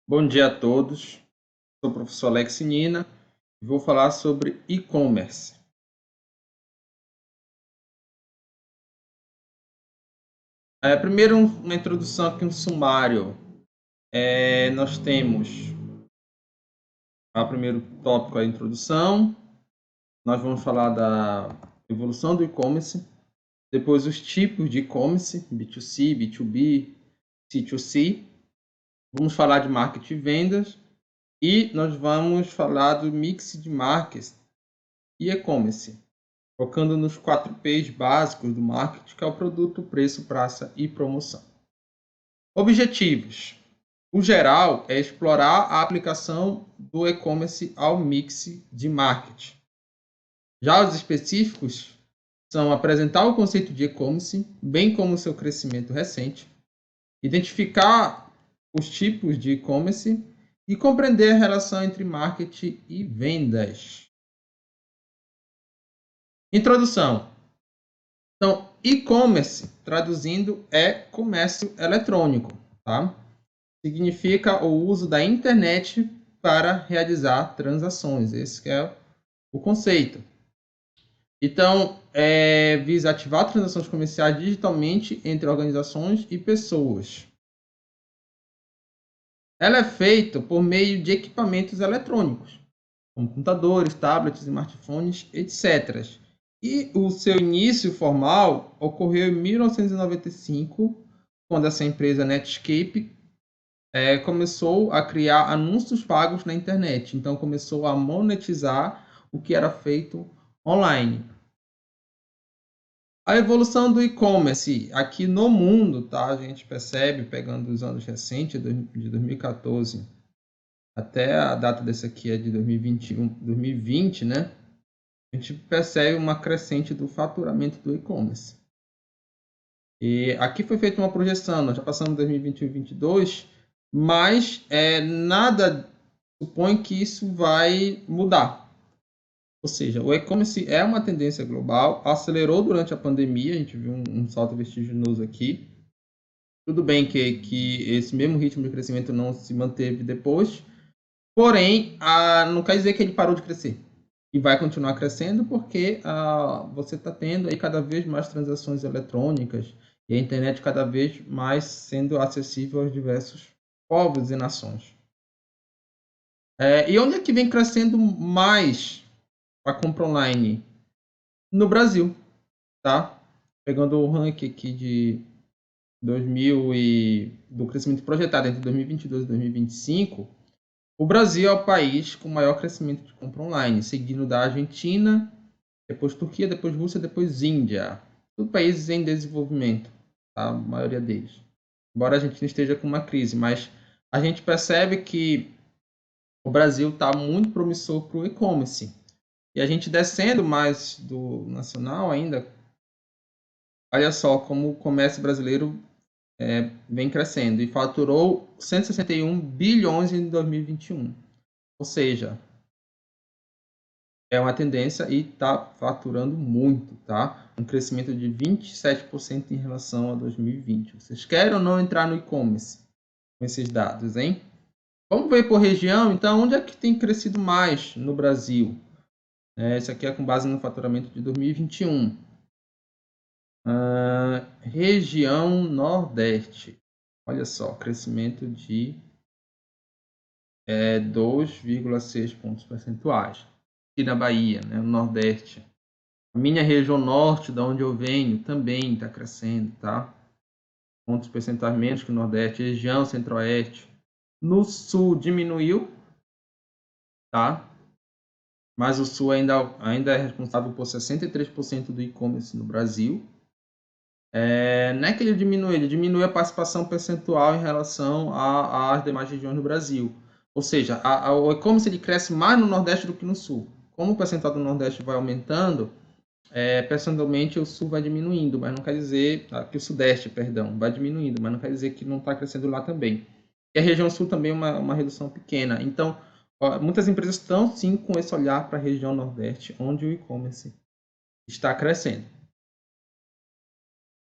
Bom dia a todos, sou o professor Alex Nina e vou falar sobre e-commerce. Primeiro, uma introdução aqui, um sumário. Nós temos o primeiro tópico, a introdução. Nós vamos falar da evolução do e-commerce, depois os tipos de e-commerce, B2C, B2B, C2C. Vamos falar de marketing e vendas e nós vamos falar do mix de marcas e e-commerce, focando nos 4 P's básicos do marketing, que é o produto, preço, praça e promoção. Objetivos. O geral é explorar a aplicação do e-commerce ao mix de marketing. Já os específicos são apresentar o conceito de e-commerce, bem como o seu crescimento recente, identificar os tipos de e-commerce e compreender a relação entre marketing e vendas. Introdução. Então, e-commerce, traduzindo, é comércio eletrônico, tá? Significa o uso da internet para realizar transações. Esse é o conceito. Então, visa ativar transações comerciais digitalmente entre organizações e pessoas. Ela é feita por meio de equipamentos eletrônicos, como computadores, tablets, smartphones, etc. E o seu início formal ocorreu em 1995, quando essa empresa Netscape começou a criar anúncios pagos na internet. Então, começou a monetizar o que era feito online. A evolução do e-commerce aqui no mundo, tá? A gente percebe, pegando os anos recentes, de 2014 até a data desse aqui é de 2020, né? A gente percebe uma crescente do faturamento do e-commerce. E aqui foi feita uma projeção, nós já passamos 2021 e 2022, mas nada supõe que isso vai mudar. Ou seja, o e-commerce é uma tendência global, acelerou durante a pandemia, a gente viu um salto vertiginoso aqui. Tudo bem que esse mesmo ritmo de crescimento não se manteve depois, porém, não quer dizer que ele parou de crescer. E vai continuar crescendo porque você está tendo aí cada vez mais transações eletrônicas e a internet cada vez mais sendo acessível aos diversos povos e nações. E onde é que vem crescendo mais a compra online? No Brasil, tá? Pegando o ranking aqui de 2000 do crescimento projetado entre 2022 e 2025, o Brasil é o país com maior crescimento de compra online, seguido da Argentina, depois Turquia, depois Rússia, depois Índia. Tudo países em desenvolvimento, tá? A maioria deles. Embora a Argentina esteja com uma crise, mas a gente percebe que o Brasil está muito promissor para o e-commerce. E a gente descendo mais do nacional ainda, olha só como o comércio brasileiro vem crescendo e faturou 161 bilhões em 2021. Ou seja, é uma tendência e está faturando muito, tá? Um crescimento de 27% em relação a 2020. Vocês querem ou não entrar no e-commerce com esses dados, hein? Vamos ver por região, então, onde é que tem crescido mais no Brasil? Esse aqui é com base no faturamento de 2021. Região Nordeste. Olha só, crescimento de 2,6 pontos percentuais. Aqui na Bahia, né, no Nordeste. A minha região Norte, da onde eu venho, também está crescendo, tá? Pontos percentuais menos que o Nordeste. Região Centro-Oeste. No Sul diminuiu, tá? Mas o Sul ainda é responsável por 63% do e-commerce no Brasil. Não é que ele diminui a participação percentual em relação às demais regiões do Brasil. Ou seja, o e-commerce ele cresce mais no Nordeste do que no Sul. Como o percentual do Nordeste vai aumentando, percentualmente o Sul vai diminuindo, mas não quer dizer que o Sudeste, perdão, vai diminuindo, mas não quer dizer que não está crescendo lá também. E a região Sul também é uma redução pequena. Então, muitas empresas estão sim com esse olhar para a região Nordeste, onde o e-commerce está crescendo.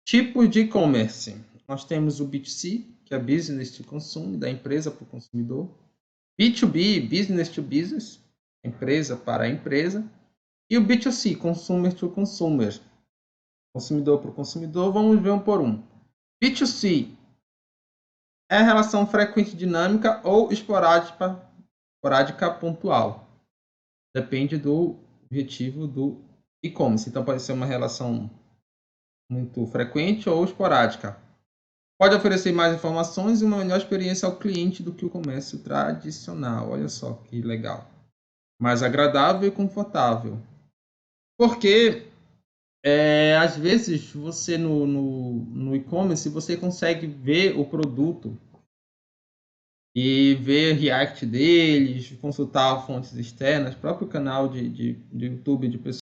Tipos de e-commerce. Nós temos o B2C, que é business to consumer, da empresa para o consumidor. B2B, business to business, empresa para empresa. E o B2C, consumer to consumer, consumidor para o consumidor. Vamos ver um por um. B2C é relação frequente dinâmica ou esporádica pontual. Depende do objetivo do e-commerce. Então, pode ser uma relação muito frequente ou esporádica. Pode oferecer mais informações e uma melhor experiência ao cliente do que o comércio tradicional. Olha só que legal. Mais agradável e confortável. Porque, às vezes, você no e-commerce, você consegue ver o produto e ver React deles, consultar fontes externas, próprio canal de YouTube de pessoas.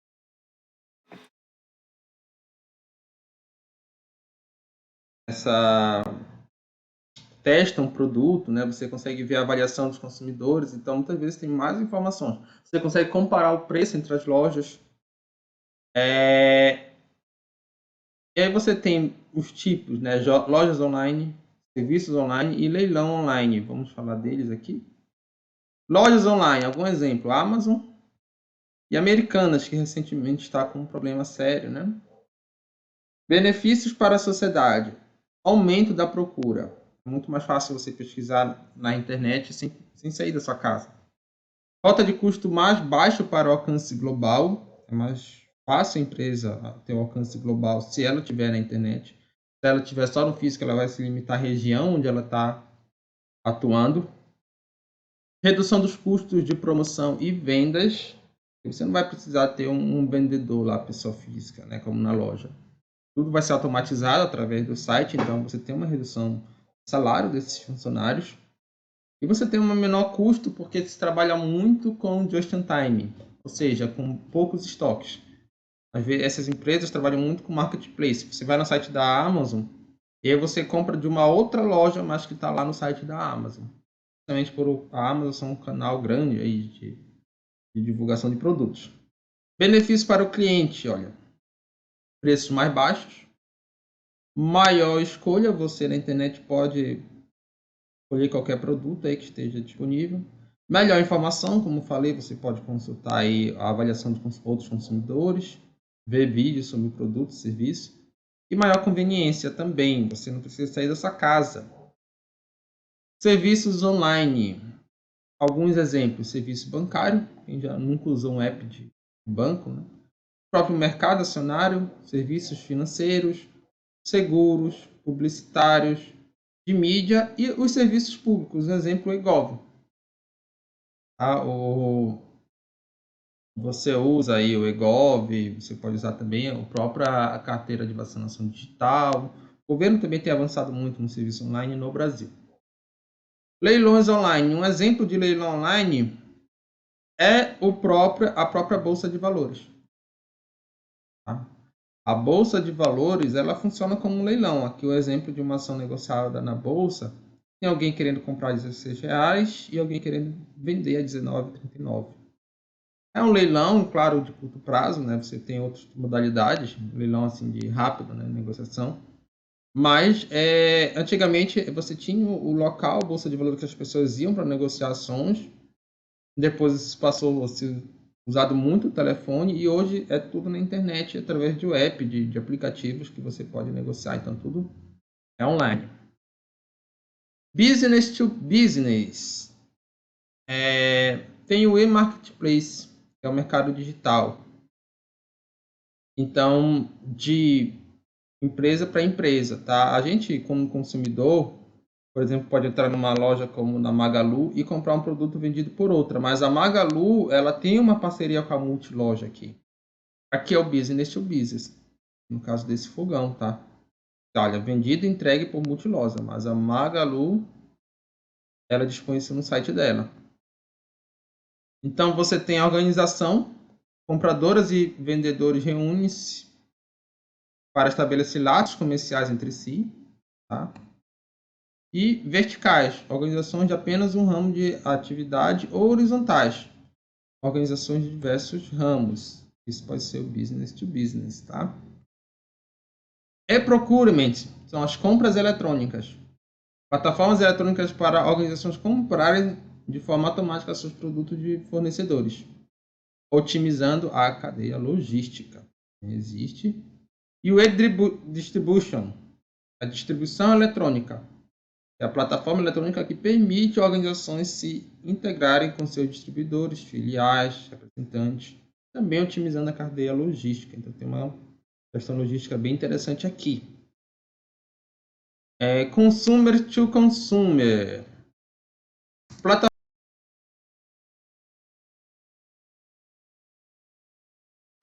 Testam um produto, né? Você consegue ver a avaliação dos consumidores, então muitas vezes tem mais informações. Você consegue comparar o preço entre as lojas. E aí você tem os tipos, né? Lojas online, serviços online e leilão online. Vamos falar deles aqui. Lojas online, algum exemplo? Amazon e Americanas, que recentemente está com um problema sério, né? Benefícios para a sociedade. Aumento da procura. É muito mais fácil você pesquisar na internet sem sair da sua casa. Rota de custo mais baixo para o alcance global. É mais fácil a empresa ter um alcance global se ela tiver na internet. Se ela tiver só no físico, ela vai se limitar à região onde ela está atuando. Redução dos custos de promoção e vendas. Você não vai precisar ter um vendedor lá, pessoa física, né, como na loja. Tudo vai ser automatizado através do site, então você tem uma redução do salário desses funcionários. E você tem um menor custo porque se trabalha muito com just-in-time, ou seja, com poucos estoques. Às vezes, essas empresas trabalham muito com marketplace. Você vai no site da Amazon e aí você compra de uma outra loja, mas que está lá no site da Amazon. Justamente por a Amazon ser um canal grande aí de divulgação de produtos. Benefício para o cliente, olha, preços mais baixos, maior escolha, você na internet pode escolher qualquer produto aí que esteja disponível. Melhor informação, como falei, você pode consultar aí a avaliação de outros consumidores, ver vídeos sobre o produto e serviço. E maior conveniência também, você não precisa sair da sua casa. Serviços online. Alguns exemplos, serviço bancário, quem já nunca usou um app de banco, né? O próprio mercado acionário, serviços financeiros, seguros, publicitários, de mídia e os serviços públicos, exemplo, o eGov. Tá? Você usa aí o eGov, você pode usar também a própria carteira de vacinação digital. O governo também tem avançado muito no serviço online no Brasil. Leilões online. Um exemplo de leilão online é a própria Bolsa de Valores. Tá? A Bolsa de Valores, ela funciona como um leilão. Aqui o exemplo de uma ação negociada na Bolsa. Tem alguém querendo comprar R$16 e alguém querendo vender a R$19,39. É um leilão, claro, de curto prazo, né? Você tem outras modalidades, leilão assim de rápido, né? Negociação. Mas antigamente você tinha o local, a Bolsa de Valores que as pessoas iam para negociações. Depois isso passou a ser usado muito o telefone e hoje é tudo na internet através de web, de aplicativos que você pode negociar. Então tudo é online. Business to business. Tem o e-marketplace, que é o mercado digital. Então, de empresa para empresa, tá? A gente, como consumidor, por exemplo, pode entrar numa loja como na Magalu e comprar um produto vendido por outra, mas a Magalu, ela tem uma parceria com a Multiloja aqui. Aqui é o business to business, no caso desse fogão, tá? Olha, vendido e entregue por Multiloja, mas a Magalu, ela dispõe isso no site dela. Então, você tem a organização, compradoras e vendedores reúnem-se para estabelecer laços comerciais entre si, tá? E verticais, organizações de apenas um ramo de atividade, ou horizontais, organizações de diversos ramos. Isso pode ser o business to business, tá? E procurement são as compras eletrônicas. Plataformas eletrônicas para organizações comprarem de forma automática seus produtos de fornecedores, otimizando a cadeia logística. Existe. E o e-distribution, a distribuição eletrônica, é a plataforma eletrônica que permite organizações se integrarem com seus distribuidores, filiais, representantes, também otimizando a cadeia logística. Então tem uma questão logística bem interessante aqui. Consumer to consumer. Plataforma.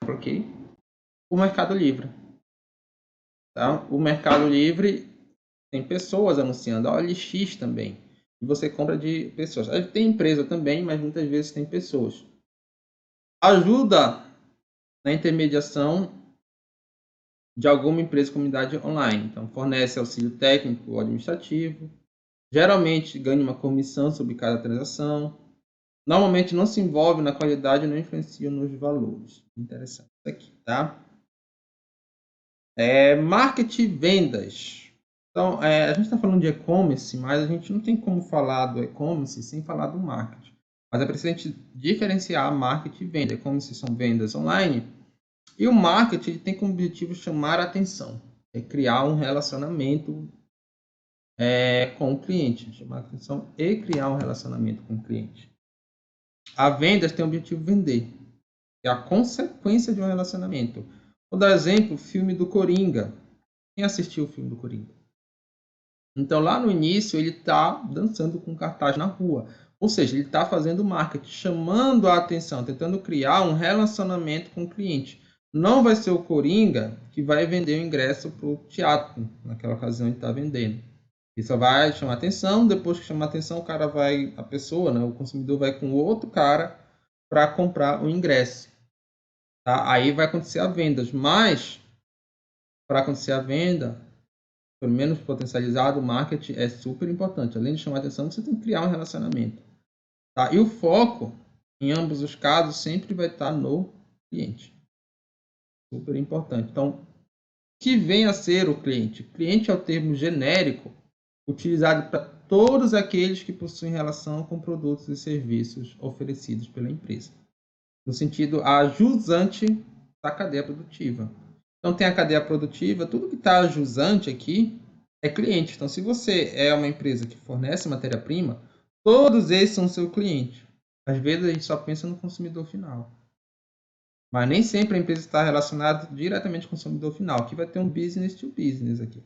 Ok. O Mercado Livre. Tá? O Mercado Livre tem pessoas anunciando. A OLX também. E você compra de pessoas. Tem empresa também, mas muitas vezes tem pessoas. Ajuda na intermediação de alguma empresa comunidade online. Então, fornece auxílio técnico ou administrativo. Geralmente ganha uma comissão sobre cada transação. Normalmente não se envolve na qualidade e não influencia nos valores. Interessante isso aqui, tá? Marketing e vendas. Então, a gente está falando de e-commerce, mas a gente não tem como falar do e-commerce sem falar do marketing. Mas é preciso a gente diferenciar marketing e venda. E-commerce são vendas online. E o marketing tem como objetivo chamar a atenção. É criar um relacionamento com o cliente. Chamar a atenção e criar um relacionamento com o cliente. A vendas tem o objetivo vender. É a consequência de um relacionamento. Vou dar exemplo, o filme do Coringa. Quem assistiu o filme do Coringa? Então, lá no início, ele está dançando com cartaz na rua. Ou seja, ele está fazendo marketing, chamando a atenção, tentando criar um relacionamento com o cliente. Não vai ser o Coringa que vai vender o ingresso para o teatro. Naquela ocasião, ele está vendendo. Ele só vai chamar atenção. Depois que chamar atenção, a pessoa, né, o consumidor vai com outro cara para comprar o ingresso. Tá? Aí vai acontecer a venda. Mas, para acontecer a venda, pelo menos potencializado, o marketing é super importante. Além de chamar atenção, você tem que criar um relacionamento. Tá? E o foco, em ambos os casos, sempre vai estar no cliente. Super importante. Então, o que vem a ser o cliente? O cliente é o termo genérico utilizado para todos aqueles que possuem relação com produtos e serviços oferecidos pela empresa. No sentido ajusante da cadeia produtiva. Então, tem a cadeia produtiva, tudo que está ajusante aqui é cliente. Então, se você é uma empresa que fornece matéria-prima, todos esses são seu cliente. Às vezes, a gente só pensa no consumidor final. Mas nem sempre a empresa está relacionada diretamente com o consumidor final. Aqui vai ter um business to business aqui.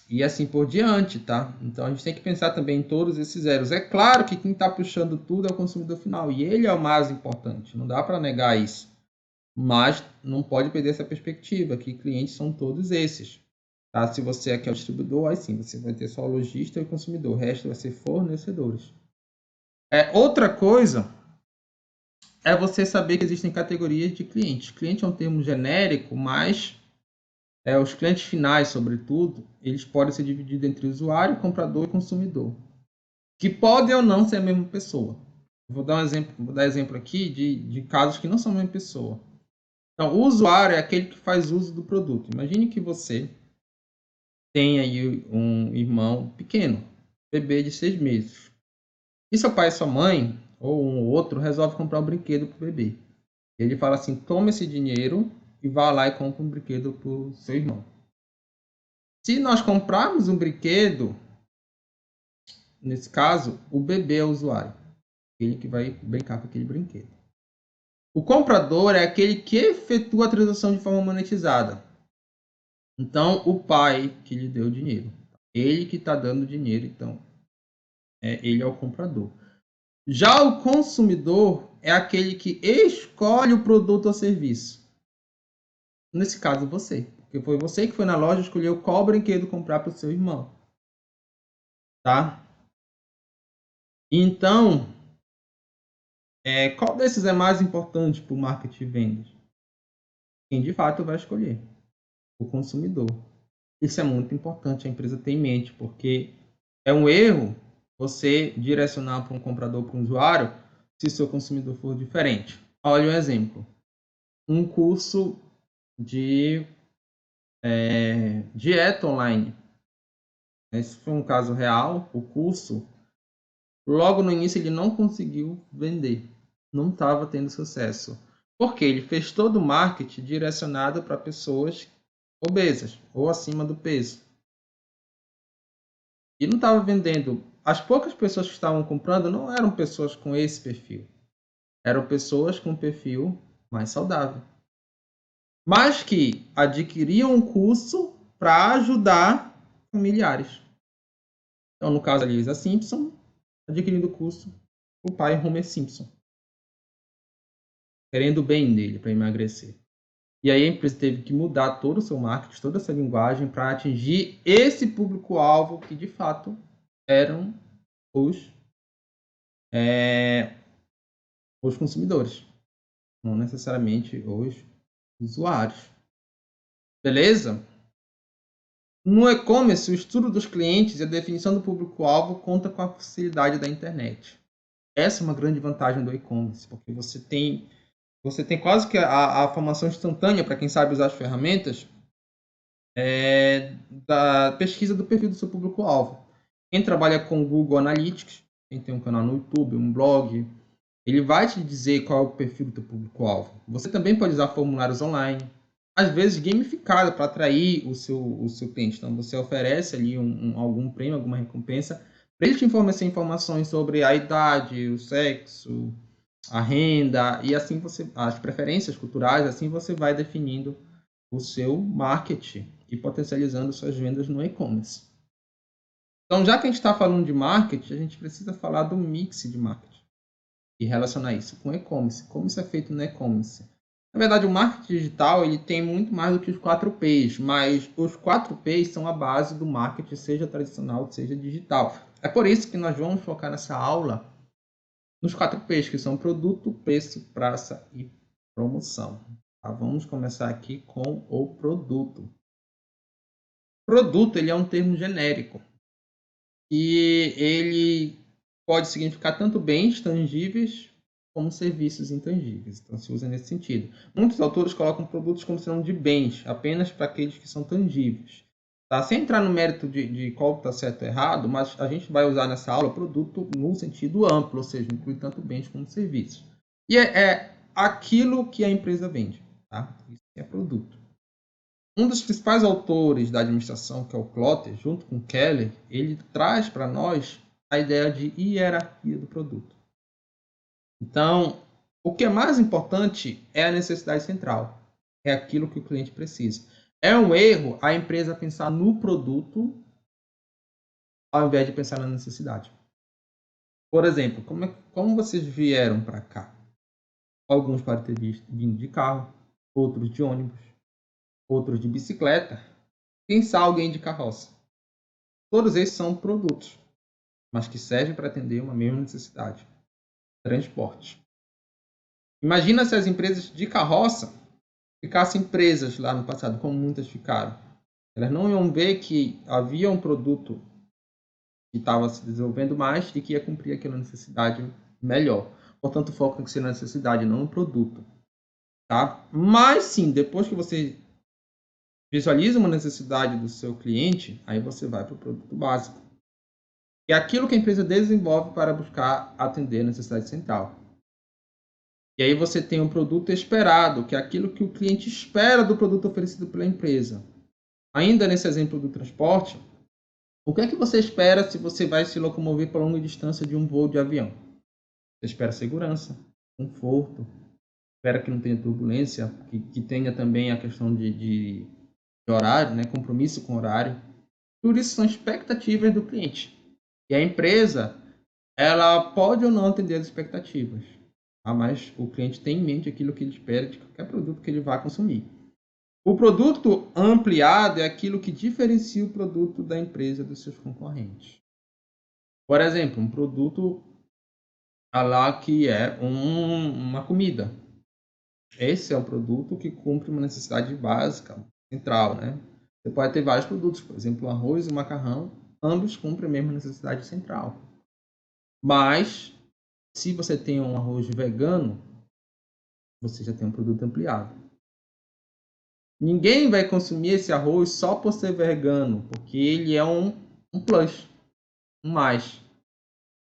E assim por diante, tá? Então, a gente tem que pensar também em todos esses zeros. É claro que quem está puxando tudo é o consumidor final. E ele é o mais importante. Não dá para negar isso. Mas não pode perder essa perspectiva, que clientes são todos esses. Tá? Se você aqui é o distribuidor, aí sim, você vai ter só o lojista e o consumidor. O resto vai ser fornecedores. Outra coisa é você saber que existem categorias de clientes. Cliente é um termo genérico, mas os clientes finais, sobretudo, eles podem ser divididos entre usuário, comprador e consumidor, que podem ou não ser a mesma pessoa. Vou dar exemplo aqui de casos que não são a mesma pessoa. Então, o usuário é aquele que faz uso do produto. Imagine que você tem aí um irmão pequeno, bebê de 6 meses. E seu pai e sua mãe, ou um ou outro, resolve comprar um brinquedo para o bebê. Ele fala assim, toma esse dinheiro e vá lá e compra um brinquedo para o seu irmão. Se nós comprarmos um brinquedo, nesse caso, o bebê é o usuário. Ele que vai brincar com aquele brinquedo. O comprador é aquele que efetua a transação de forma monetizada. Então, o pai que lhe deu o dinheiro. Ele que está dando dinheiro, então, ele é o comprador. Já o consumidor é aquele que escolhe o produto ou serviço. Nesse caso, você. Porque foi você que foi na loja e escolheu qual brinquedo comprar para o seu irmão. Tá? Então, qual desses é mais importante para o marketing de vendas? Quem de fato vai escolher? O consumidor. Isso é muito importante a empresa ter em mente, porque é um erro você direcionar para um comprador, para um usuário, se o seu consumidor for diferente. Olha um exemplo. Um curso de dieta online. Esse foi um caso real. O curso, logo no início, ele não conseguiu vender. Não estava tendo sucesso. Porque ele fez todo o marketing direcionado para pessoas obesas ou acima do peso. E não estava vendendo. As poucas pessoas que estavam comprando não eram pessoas com esse perfil. Eram pessoas com um perfil mais saudável. Mas que adquiriam um curso para ajudar familiares. Então, no caso da Lisa Simpson, adquirindo o curso, o pai Homer Simpson, querendo o bem dele para emagrecer. E aí a empresa teve que mudar todo o seu marketing, toda essa linguagem para atingir esse público-alvo que de fato eram os, os consumidores, não necessariamente os usuários. Beleza? No e-commerce, o estudo dos clientes e a definição do público-alvo conta com a facilidade da internet. Essa é uma grande vantagem do e-commerce, porque você tem quase que a formação instantânea para quem sabe usar as ferramentas da pesquisa do perfil do seu público-alvo. Quem trabalha com Google Analytics, quem tem um canal no YouTube, um blog, ele vai te dizer qual é o perfil do teu público-alvo. Você também pode usar formulários online, às vezes gamificado para atrair o seu cliente. Então você oferece ali algum prêmio, alguma recompensa, para ele te fornecer informações sobre a idade, o sexo, a renda e assim as preferências culturais, assim você vai definindo o seu marketing e potencializando suas vendas no e-commerce. Então, já que a gente está falando de marketing, a gente precisa falar do mix de marketing e relacionar isso com e-commerce. Como isso é feito no e-commerce? Na verdade, o marketing digital ele tem muito mais do que os 4 P's, mas os 4 P's são a base do marketing, seja tradicional, seja digital. É por isso que nós vamos focar nessa aula nos 4 P's, que são produto, preço, praça e promoção. Tá? Vamos começar aqui com o produto. Produto ele é um termo genérico e ele pode significar tanto bens tangíveis como serviços intangíveis. Então, se usa nesse sentido. Muitos autores colocam produtos como sinônimo de bens, apenas para aqueles que são tangíveis. Tá? Sem entrar no mérito de qual está certo ou errado, mas a gente vai usar nessa aula produto no sentido amplo, ou seja, inclui tanto bens como serviços. E é aquilo que a empresa vende. Tá? Isso é produto. Um dos principais autores da administração, que é o Klotter, junto com Keller, ele traz para nós a ideia de hierarquia do produto. Então, o que é mais importante é a necessidade central. É aquilo que o cliente precisa. É um erro a empresa pensar no produto ao invés de pensar na necessidade. Por exemplo, como vocês vieram para cá? Alguns podem ter vindo de carro, outros de ônibus, outros de bicicleta. Quem sabe alguém de carroça. Todos esses são produtos, mas que servem para atender uma mesma necessidade: transporte. Imagina se as empresas de carroça ficassem presas lá no passado, como muitas ficaram. Elas não iam ver que havia um produto que estava se desenvolvendo mais e que ia cumprir aquela necessidade melhor. Portanto, o foco tem que ser na necessidade, não no produto. Tá? Mas sim, depois que você visualiza uma necessidade do seu cliente, aí você vai para o produto básico. É aquilo que a empresa desenvolve para buscar atender a necessidade central. E aí você tem um produto esperado, que é aquilo que o cliente espera do produto oferecido pela empresa. Ainda nesse exemplo do transporte, o que é que você espera se você vai se locomover para longa distância de um voo de avião? Você espera segurança, conforto, espera que não tenha turbulência, que tenha também a questão de horário, né? Compromisso com horário. Tudo isso são expectativas do cliente. E a empresa, ela pode ou não atender as expectativas, tá? Mas o cliente tem em mente aquilo que ele espera de qualquer produto que ele vá consumir. O produto ampliado é aquilo que diferencia o produto da empresa dos seus concorrentes. Por exemplo, um produto lá que é uma comida. Esse é um produto que cumpre uma necessidade básica, central, né? Você pode ter vários produtos, por exemplo, o arroz e o macarrão, ambos cumprem a mesma necessidade central. Mas, se você tem um arroz vegano, você já tem um produto ampliado. Ninguém vai consumir esse arroz só por ser vegano, porque ele é um um plus, um mais.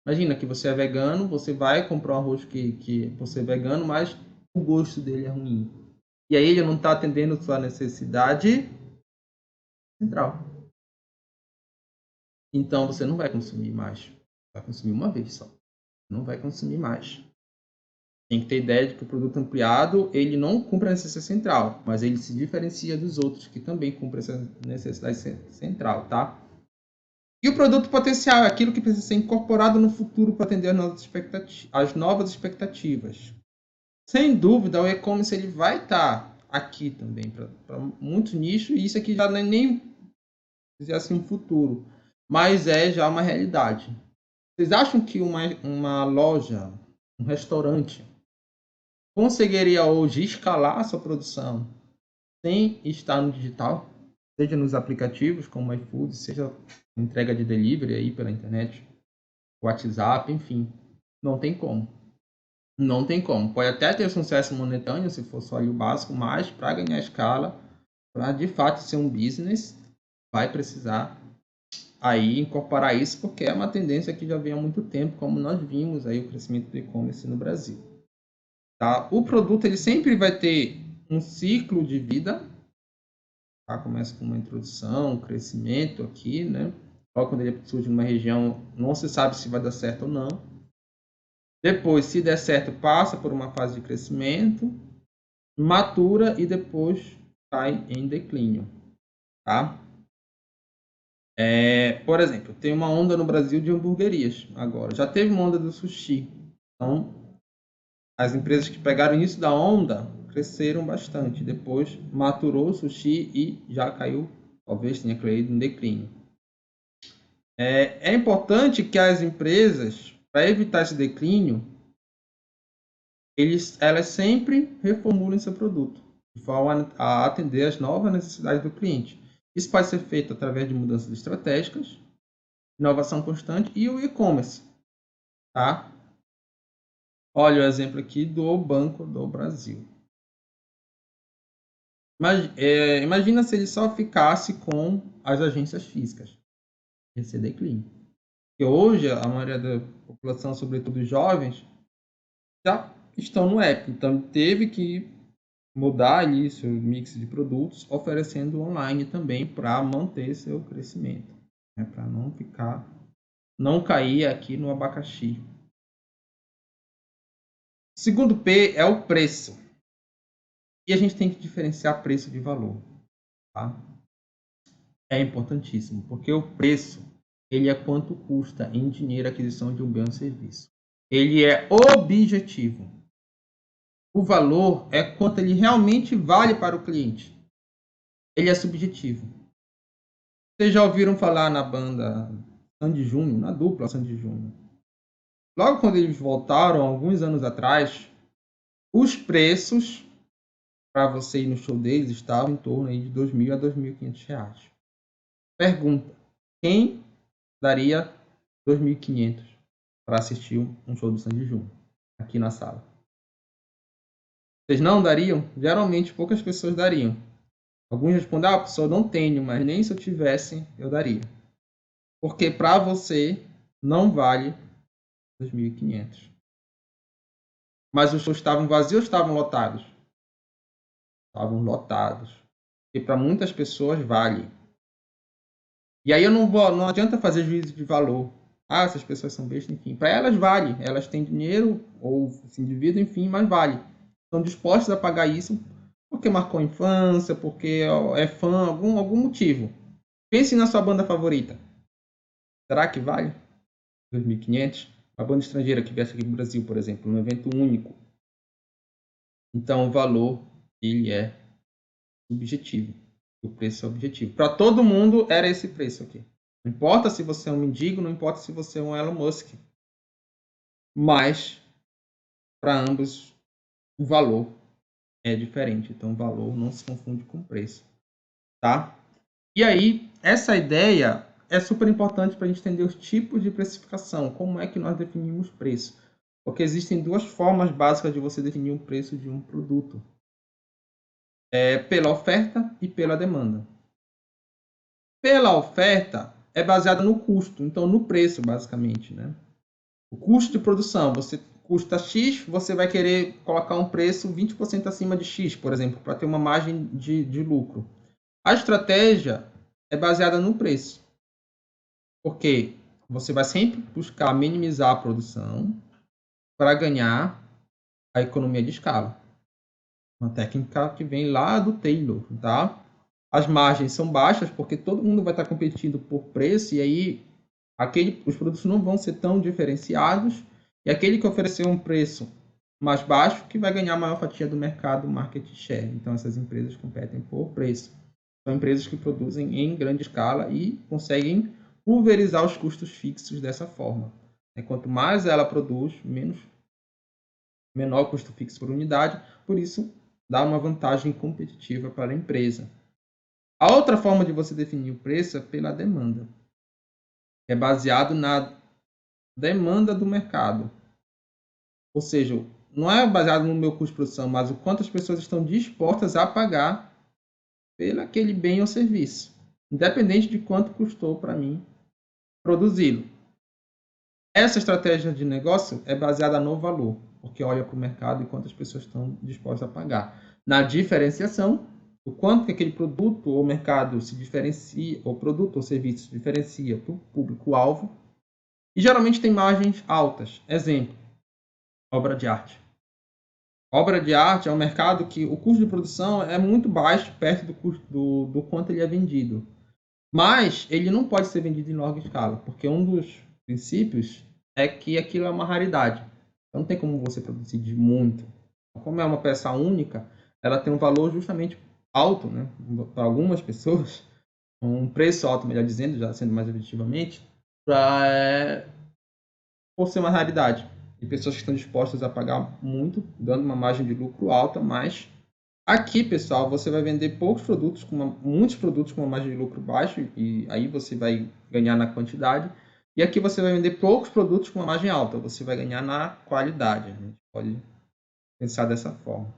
Imagina que você é vegano, você vai comprar um arroz que você é vegano, mas o gosto dele é ruim. E aí ele não está atendendo sua necessidade central. Então você não vai consumir mais. Vai consumir uma vez só. Não vai consumir mais. Tem que ter ideia de que o produto ampliado ele não cumpre a necessidade central, mas ele se diferencia dos outros que também cumprem essa necessidade central, tá? E o produto potencial é aquilo que precisa ser incorporado no futuro para atender as novas expectativas. Sem dúvida, o e-commerce ele vai estar aqui também para muitos nichos, e isso aqui já não é nem dizer assim um futuro, mas é já uma realidade. Vocês acham que uma loja, um restaurante, conseguiria hoje escalar a sua produção sem estar no digital? Seja nos aplicativos como o iFood, seja entrega de delivery aí pela internet, WhatsApp, enfim. Não tem como. Não tem como. Pode até ter sucesso momentâneo se for só ali o básico, mas para ganhar escala, para de fato ser um business, vai precisar aí incorporar isso, porque é uma tendência que já vem há muito tempo, como nós vimos aí o crescimento do e-commerce no Brasil. Tá? O produto ele sempre vai ter um ciclo de vida. Tá? Começa com uma introdução, um crescimento aqui, né? Logo quando ele surge numa região, não se sabe se vai dar certo ou não. Depois, se der certo, passa por uma fase de crescimento, matura e depois cai em declínio. Tá? Por exemplo, tem uma onda no Brasil de hamburguerias agora. Já teve uma onda do sushi. Então, as empresas que pegaram o início da onda cresceram bastante. Depois maturou o sushi e já caiu, talvez tenha caído em declínio. É importante que as empresas, para evitar esse declínio, elas sempre reformulem seu produto, de forma a atender às novas necessidades do cliente. Isso pode ser feito através de mudanças estratégicas, inovação constante e o e-commerce. Tá? Olha o exemplo aqui do Banco do Brasil. Imagina se ele só ficasse com as agências físicas. Esse declínio. Porque hoje a maioria da população, sobretudo os jovens, já estão no app. Então teve que mudar ali seu mix de produtos, oferecendo online também para manter seu crescimento, né? Para não cair aqui no abacaxi. Segundo P é o preço. E a gente tem que diferenciar preço de valor, tá? É importantíssimo, porque o preço ele é quanto custa em dinheiro a aquisição de um bem ou serviço. Ele é objetivo. O valor é quanto ele realmente vale para o cliente. Ele é subjetivo. Vocês já ouviram falar na banda Sandy Júnior, na dupla Sandy Júnior? Logo quando eles voltaram, alguns anos atrás, os preços para você ir no show deles estavam em torno aí de R$ 2.000 a R$ 2.500. Pergunta: quem daria 2.500 para assistir um show do Sandy Júnior aqui na sala? Vocês não dariam? Geralmente poucas pessoas dariam. Alguns respondem: ah, pessoal, não tenho, mas nem se eu tivesse, eu daria. Porque para você não vale 2.500. Mas os shows estavam vazios ou estavam lotados? Estavam lotados. E para muitas pessoas vale. E aí não adianta fazer juízo de valor. Ah, essas pessoas são bestas, enfim. Para elas vale. Elas têm dinheiro ou se endividam, enfim, mas vale. Estão dispostas a pagar isso porque marcou a infância, porque é fã, algum motivo. Pense na sua banda favorita. Será que vale 2.500? Uma banda estrangeira que viesse aqui no Brasil, por exemplo, num evento único. Então o valor ele é subjetivo. O preço é objetivo. Para todo mundo era esse preço aqui. Não importa se você é um mendigo, não importa se você é um Elon Musk. Mas para ambos o valor é diferente. Então o valor não se confunde com o preço. Tá? E aí, essa ideia é super importante para a gente entender os tipos de precificação. Como é que nós definimos preço? Porque existem duas formas básicas de você definir o preço de um produto. Pela oferta e pela demanda. Pela oferta é baseada no custo, então no preço, basicamente, né? O custo de produção, você custa X, você vai querer colocar um preço 20% acima de X, por exemplo, para ter uma margem de lucro. A estratégia é baseada no preço, porque você vai sempre buscar minimizar a produção para ganhar a economia de escala. Uma técnica que vem lá do Taylor, tá? As margens são baixas porque todo mundo vai estar competindo por preço e aí os produtos não vão ser tão diferenciados e aquele que oferecer um preço mais baixo que vai ganhar a maior fatia do mercado, market share. Então essas empresas competem por preço. São empresas que produzem em grande escala e conseguem pulverizar os custos fixos dessa forma. Quanto mais ela produz, menor custo fixo por unidade, por isso dá uma vantagem competitiva para a empresa. A outra forma de você definir o preço é pela demanda. É baseado na demanda do mercado. Ou seja, não é baseado no meu custo de produção, mas o quanto as pessoas estão dispostas a pagar pelo aquele bem ou serviço, independente de quanto custou para mim produzi-lo. Essa estratégia de negócio é baseada no valor, porque olha para o mercado e quantas pessoas estão dispostas a pagar. Na diferenciação, o quanto que aquele produto ou mercado se diferencia, ou produto ou serviço se diferencia para o público-alvo, e geralmente tem margens altas. Exemplo, obra de arte. Obra de arte é um mercado que o custo de produção é muito baixo perto do custo do quanto ele é vendido. Mas ele não pode ser vendido em larga escala, porque um dos princípios é que aquilo é uma raridade. Então não tem como você produzir de muito. Como é uma peça única, ela tem um valor justamente alto, né? Para algumas pessoas, um preço alto, melhor dizendo, já sendo mais objetivamente, por ser uma raridade. E pessoas que estão dispostas a pagar muito, dando uma margem de lucro alta, mas aqui, pessoal, você vai vender muitos produtos com uma margem de lucro baixa e aí você vai ganhar na quantidade. E aqui você vai vender poucos produtos com uma margem alta, você vai ganhar na qualidade. A gente pode pensar dessa forma.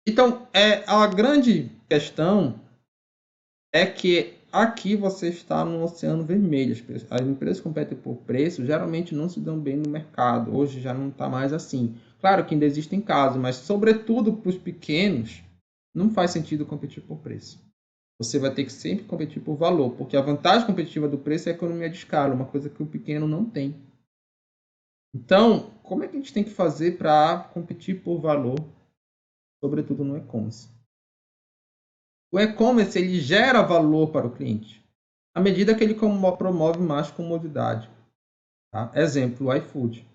Então, a grande questão é que aqui você está no oceano vermelho. As empresas que competem por preço geralmente não se dão bem no mercado. Hoje já não está mais assim. Claro que ainda existem casos, mas sobretudo para os pequenos, não faz sentido competir por preço. Você vai ter que sempre competir por valor, porque a vantagem competitiva do preço é a economia de escala, uma coisa que o pequeno não tem. Então, como é que a gente tem que fazer para competir por valor, sobretudo no e-commerce? O e-commerce ele gera valor para o cliente à medida que ele promove mais comodidade. Tá? Exemplo, o iFood.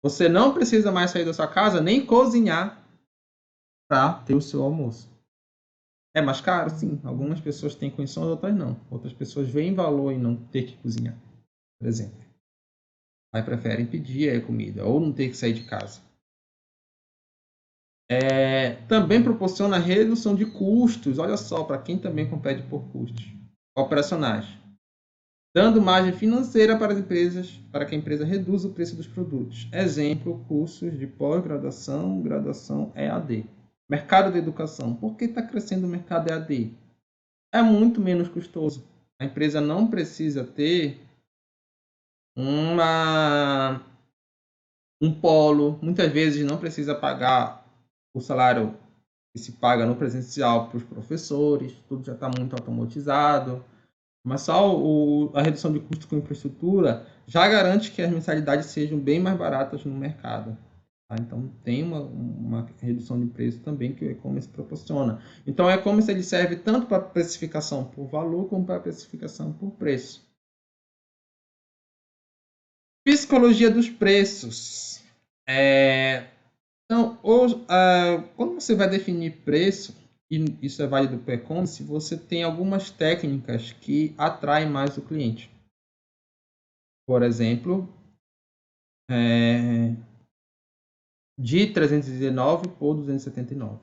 Você não precisa mais sair da sua casa nem cozinhar para ter o seu almoço. É mais caro? Sim. Algumas pessoas têm condições, outras não. Outras pessoas veem valor em não ter que cozinhar, por exemplo. Aí preferem pedir a comida ou não ter que sair de casa. Também proporciona redução de custos. Olha só, para quem também compete por custos operacionais. Dando margem financeira para as empresas, para que a empresa reduza o preço dos produtos. Exemplo, cursos de pós-graduação, graduação EAD. Mercado de educação. Por que está crescendo o mercado EAD? É muito menos custoso. A empresa não precisa ter um polo, muitas vezes não precisa pagar o salário que se paga no presencial para os professores, tudo já está muito automatizado. Mas só a redução de custo com infraestrutura já garante que as mensalidades sejam bem mais baratas no mercado. Tá? Então, tem uma redução de preço também que o e-commerce proporciona. Então, o e-commerce ele serve tanto para precificação por valor como para precificação por preço. Psicologia dos preços. Então, quando você vai definir preço, e isso é válido para o e-commerce, você tem algumas técnicas que atraem mais o cliente. Por exemplo, de 319 por 279.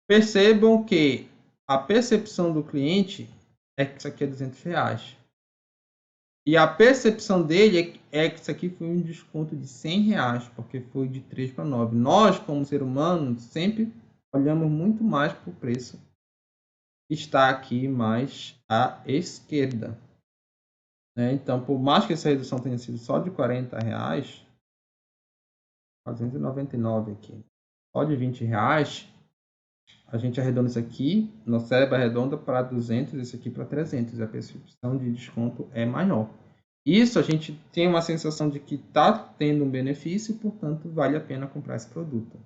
Percebam que a percepção do cliente é que isso aqui é R$200. E a percepção dele é que isso aqui foi um desconto de R$100, porque foi de 3 para 9. Nós, como ser humano, sempre olhamos muito mais para o preço está aqui mais à esquerda. Né? Então, por mais que essa redução tenha sido só de R$40, 499 aqui, só de R$20, a gente arredonda isso aqui, nosso cérebro arredonda para 200, esse aqui para 300, e a percepção de desconto é maior. Isso a gente tem uma sensação de que está tendo um benefício, portanto, vale a pena comprar esse produto.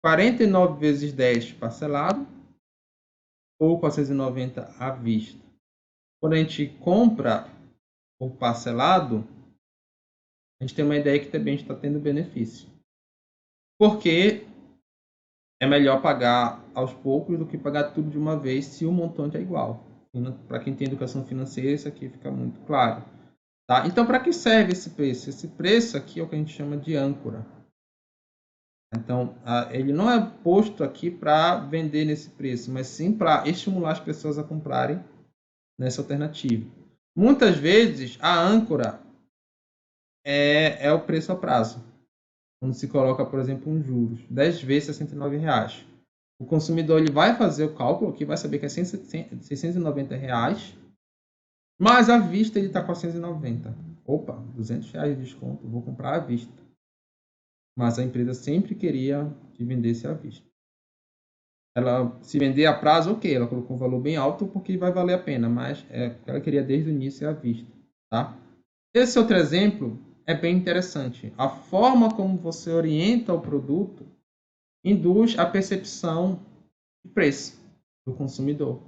49 vezes 10 parcelado ou 490 à vista. Quando a gente compra o parcelado, a gente tem uma ideia que também está tendo benefício. Porque é melhor pagar aos poucos do que pagar tudo de uma vez se o montante é igual. Para quem tem educação financeira, isso aqui fica muito claro. Tá? Então, para que serve esse preço? Esse preço aqui é o que a gente chama de âncora. Então, ele não é posto aqui para vender nesse preço, mas sim para estimular as pessoas a comprarem nessa alternativa. Muitas vezes, a âncora é o preço a prazo. Quando se coloca, por exemplo, um juros, 10 vezes R$69. O consumidor ele vai fazer o cálculo aqui, vai saber que é R$690, mas à vista ele está com 490. Opa, R$200 de desconto, vou comprar à vista. Mas a empresa sempre queria que vendesse à vista. Ela, se vender a prazo, ok, ela colocou um valor bem alto porque vai valer a pena, mas ela queria desde o início à vista. Tá? Esse outro exemplo é bem interessante. A forma como você orienta o produto induz a percepção de preço do consumidor.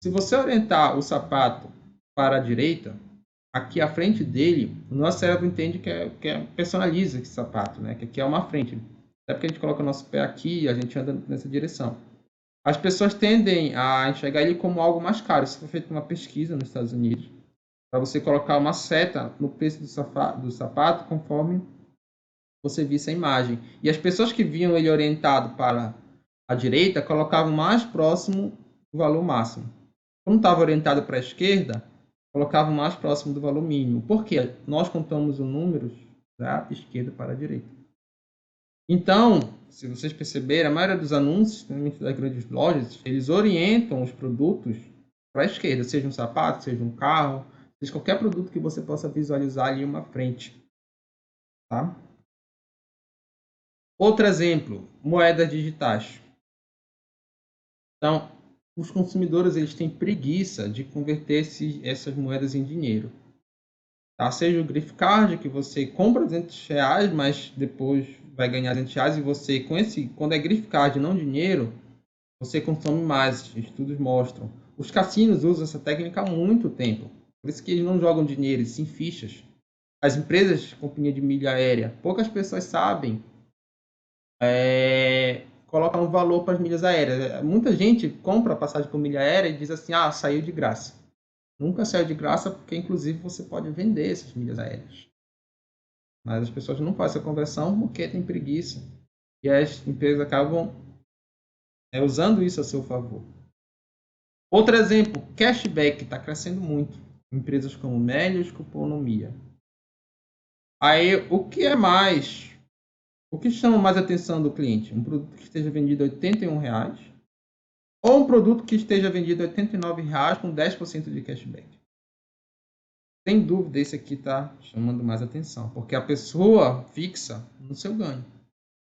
Se você orientar o sapato para a direita, aqui à frente dele, o nosso cérebro entende que personaliza esse sapato, né? Que aqui é uma frente. Até porque a gente coloca o nosso pé aqui e a gente anda nessa direção. As pessoas tendem a enxergar ele como algo mais caro. Isso foi feito uma pesquisa nos Estados Unidos, para você colocar uma seta no preço do sapato conforme você visse a imagem. E as pessoas que viam ele orientado para a direita colocavam mais próximo do valor máximo. Quando estava orientado para a esquerda, colocavam mais próximo do valor mínimo. Por quê? Nós contamos os números da esquerda para a direita. Então, se vocês perceberem, a maioria dos anúncios, principalmente das grandes lojas, eles orientam os produtos para a esquerda, seja um sapato, seja um carro, seja qualquer produto que você possa visualizar ali em uma frente. Tá? Outro exemplo, moedas digitais. Então, os consumidores eles têm preguiça de converter essas moedas em dinheiro. Tá? Seja o gift card, que você compra R$200, mas depois vai ganhar R$200 e você, quando é gift card não dinheiro, você consome mais. Estudos mostram. Os cassinos usam essa técnica há muito tempo. Por isso que eles não jogam dinheiro, sim fichas. As empresas, companhia de milha aérea, poucas pessoas sabem colocar um valor para as milhas aéreas. Muita gente compra passagem por milha aérea e diz assim, saiu de graça. Nunca saiu de graça porque, inclusive, você pode vender essas milhas aéreas. Mas as pessoas não fazem essa conversão porque tem preguiça. E as empresas acabam usando isso a seu favor. Outro exemplo, cashback está crescendo muito. Empresas como Melios, Cuponomia. Aí, o que é mais? O que chama mais a atenção do cliente? Um produto que esteja vendido a R$81 ou um produto que esteja vendido a R$89 com 10% de cashback? Sem dúvida, esse aqui está chamando mais atenção, porque a pessoa fixa no seu ganho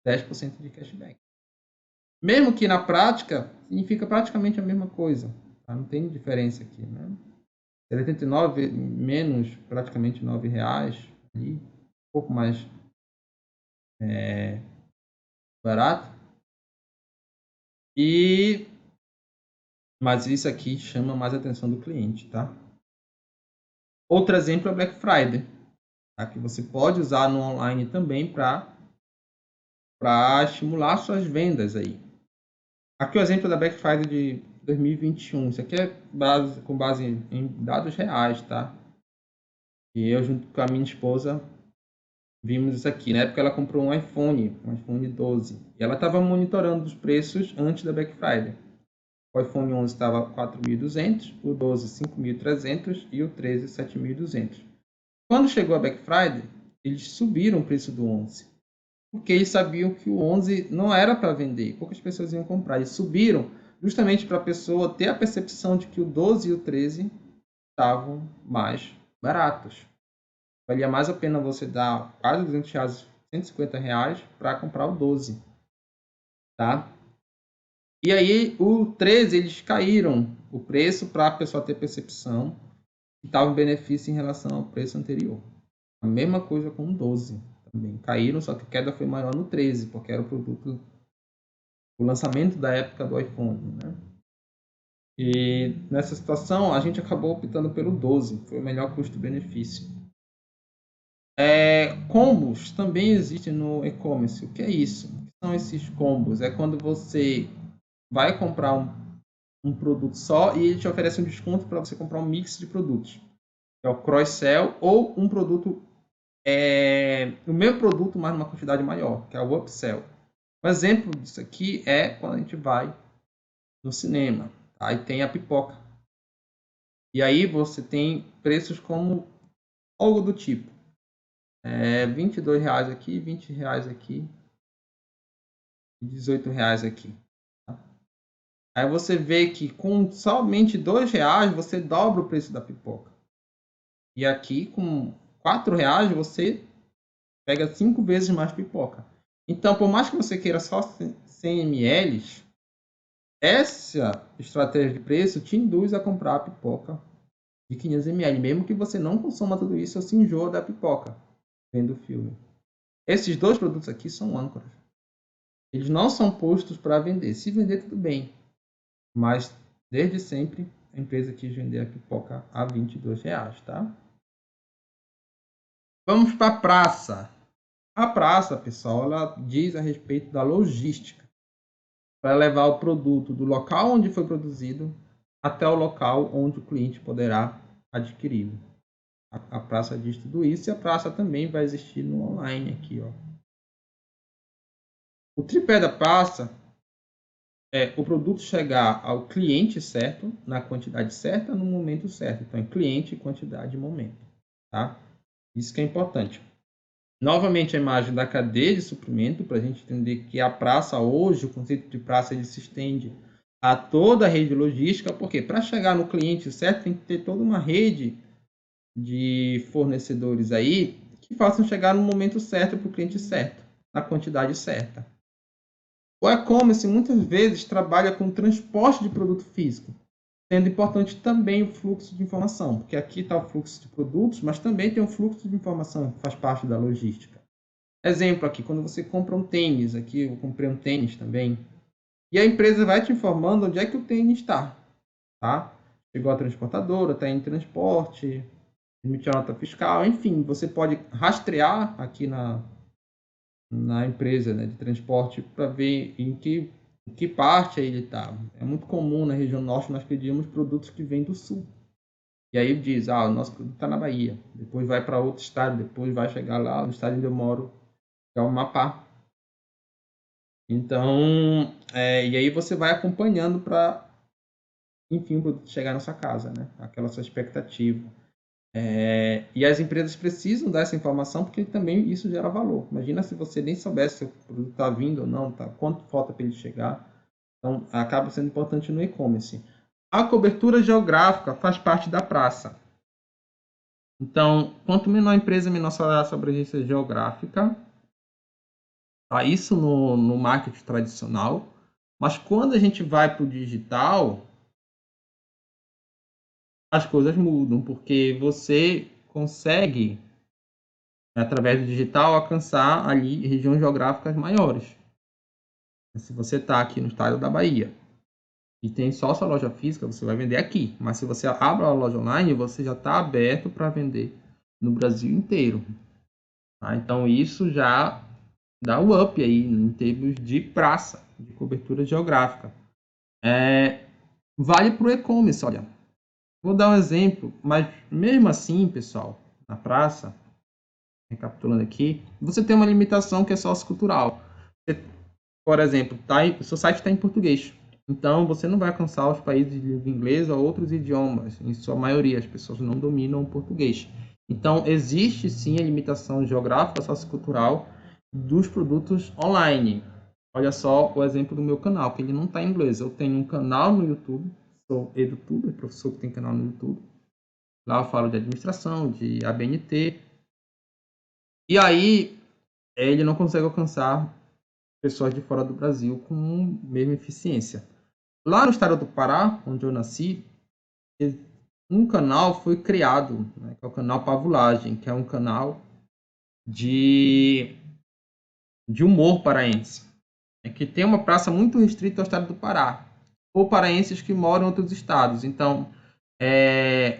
10% de cashback. Mesmo que na prática, significa praticamente a mesma coisa. Tá? Não tem diferença aqui. Né? 89 menos praticamente R$9, ali, um pouco mais barato. Mas isso aqui chama mais a atenção do cliente. Tá? Outro exemplo é Black Friday, tá? Que você pode usar no online também para estimular suas vendas aí. Aqui o exemplo da Black Friday de 2021. Isso aqui é com base em dados reais, tá? E eu, junto com a minha esposa, vimos isso aqui. Na época ela comprou um iPhone 12. E ela estava monitorando os preços antes da Black Friday. O iPhone 11 estava 4.200, o 12 5.300 e o 13 7.200. Quando chegou a Black Friday, eles subiram o preço do 11. Porque eles sabiam que o 11 não era para vender. Poucas pessoas iam comprar. Eles subiram justamente para a pessoa ter a percepção de que o 12 e o 13 estavam mais baratos. Valia mais a pena você dar quase 200 reais, 150 reais para comprar o 12, tá? E aí o 13 eles caíram o preço para a pessoa ter percepção que estava em benefício em relação ao preço anterior. A mesma coisa com o 12 também. Caíram, só que a queda foi maior no 13, porque era o produto, o lançamento da época do iPhone, né? E nessa situação a gente acabou optando pelo 12, foi o melhor custo-benefício. Combos também existem no e-commerce. O que é isso? O que são esses combos? É quando você vai comprar um produto só e ele te oferece um desconto para você comprar um mix de produtos. É o cross-sell ou um produto, o mesmo produto, mas numa quantidade maior, que é o upsell. Um exemplo disso aqui é quando a gente vai no cinema, tá? E tem a pipoca. E aí você tem preços como algo do tipo R$22 aqui, R$20 aqui, R$18 aqui. Tá? Aí você vê que com somente R$2 você dobra o preço da pipoca. E aqui com R$4 você pega 5 vezes mais pipoca. Então, por mais que você queira só 100 ml, essa estratégia de preço te induz a comprar a pipoca de 500 ml, mesmo que você não consuma tudo isso ou se enjoa da pipoca vendo o filme. Esses dois produtos aqui são âncoras. Eles não são postos para vender. Se vender, tudo bem. Mas, desde sempre, a empresa quis vender a pipoca a R$22, tá? Vamos para a praça. A praça, pessoal, ela diz a respeito da logística para levar o produto do local onde foi produzido até o local onde o cliente poderá adquiri-lo. A praça diz tudo isso e a praça também vai existir no online aqui, ó. O tripé da praça é o produto chegar ao cliente certo, na quantidade certa, no momento certo. Então, é cliente, quantidade e momento, tá? Isso que é importante. Novamente, a imagem da cadeia de suprimento, para a gente entender que a praça hoje, o conceito de praça, ele se estende a toda a rede logística, porque para chegar no cliente certo, tem que ter toda uma rede de fornecedores aí que façam chegar no momento certo para o cliente certo, na quantidade certa. O e-commerce muitas vezes trabalha com transporte de produto físico, sendo importante também o fluxo de informação, porque aqui está o fluxo de produtos, mas também tem o fluxo de informação que faz parte da logística. Exemplo aqui, quando você compra um tênis, aqui eu comprei um tênis também, e a empresa vai te informando onde é que o tênis está, tá? Chegou a transportadora, está em transporte, emitiu a nota fiscal, enfim, você pode rastrear aqui na empresa, né, de transporte para ver em que parte ele está. É muito comum na região norte nós pedimos produtos que vêm do sul. E aí diz, o nosso produto está na Bahia, depois vai para outro estado, depois vai chegar lá no estado onde eu moro, que é o Amapá. Então, e aí você vai acompanhando para, enfim, o produto chegar na sua casa, né? Aquela sua expectativa. E as empresas precisam dessa informação porque também isso gera valor. Imagina se você nem soubesse se o produto está vindo ou não, tá? Quanto falta para ele chegar. Então, acaba sendo importante no e-commerce. A cobertura geográfica faz parte da praça. Então, quanto menor a empresa, menor a sua abrangência geográfica. Tá? Isso no marketing tradicional. Mas quando a gente vai para o digital, as coisas mudam, porque você consegue, através do digital, alcançar ali regiões geográficas maiores. Se você está aqui no estado da Bahia e tem só sua loja física, você vai vender aqui. Mas se você abre a loja online, você já está aberto para vender no Brasil inteiro. Tá? Então isso já dá um up aí em termos de praça, de cobertura geográfica. Vale para o e-commerce, olha. Vou dar um exemplo, mas mesmo assim, pessoal, na praça, recapitulando aqui, você tem uma limitação que é sociocultural. Por exemplo, o seu site está em português. Então, você não vai alcançar os países de língua inglesa ou outros idiomas. Em sua maioria, as pessoas não dominam o português. Então, existe sim a limitação geográfica, sociocultural dos produtos online. Olha só o exemplo do meu canal, que ele não está em inglês. Eu tenho um canal no YouTube, sou EduTuber, professor que tem canal no YouTube. Lá eu falo de administração, de ABNT. E aí, ele não consegue alcançar pessoas de fora do Brasil com a mesma eficiência. Lá no estado do Pará, onde eu nasci, um canal foi criado, né, que é o canal Pavulagem, que é um canal de humor paraense, que tem uma praça muito restrita ao estado do Pará, ou paraenses que moram em outros estados. Então,